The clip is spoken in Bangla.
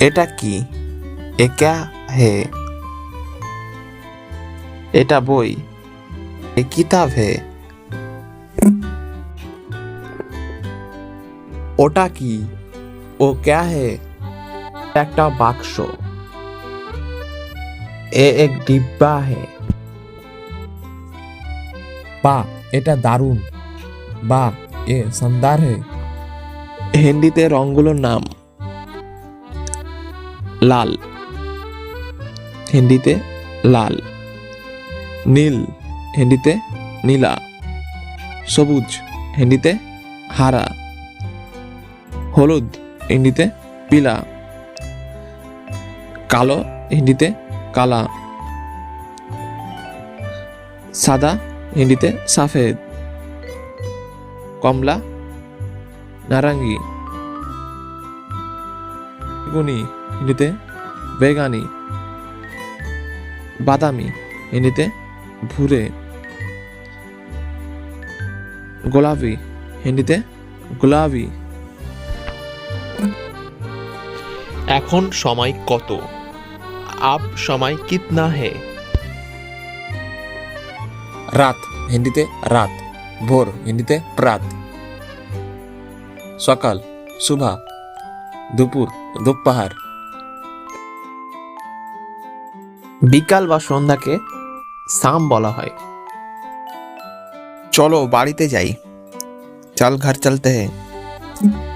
এটা কি? এ ক্যা হে? এটা বই। এ কিতাব হে। ওটা কি? ও ক্যা হে? একটা বাক্স। এ এক ডিব্বা হে। বাহ, এটা দারুণ। বাহ, এ শানদার হে। হিন্দিতে রঙগুলোর নাম। লাল, হিন্দিতে লাল। নীল, হিন্দিতে নীলা। সবুজ, হিন্দিতে হারা। হলুদ, হিন্দিতে পিলা। কালো, হিন্দিতে কালা। সাদা, হিন্দিতে সাফেদ। কমলা, নারঙ্গি। বেগুনি, হিন্দিতে বেগানি। বাদামি, হিন্দিতে ভুরে। গোলাপি, হিন্দিতে গোলাপি। এখন সময় কত? আব সময় কিতনা হে? রাত, হিন্দিতে রাত। ভোর, হিন্দিতে প্রাত। সকাল, সুবহ। দুপুর, দোপহার। বিকাল বা সন্ধ্যাকে শাম বলা হয়। চলো বাড়িতে যাই। চল ঘর চলতে হ্যাঁ।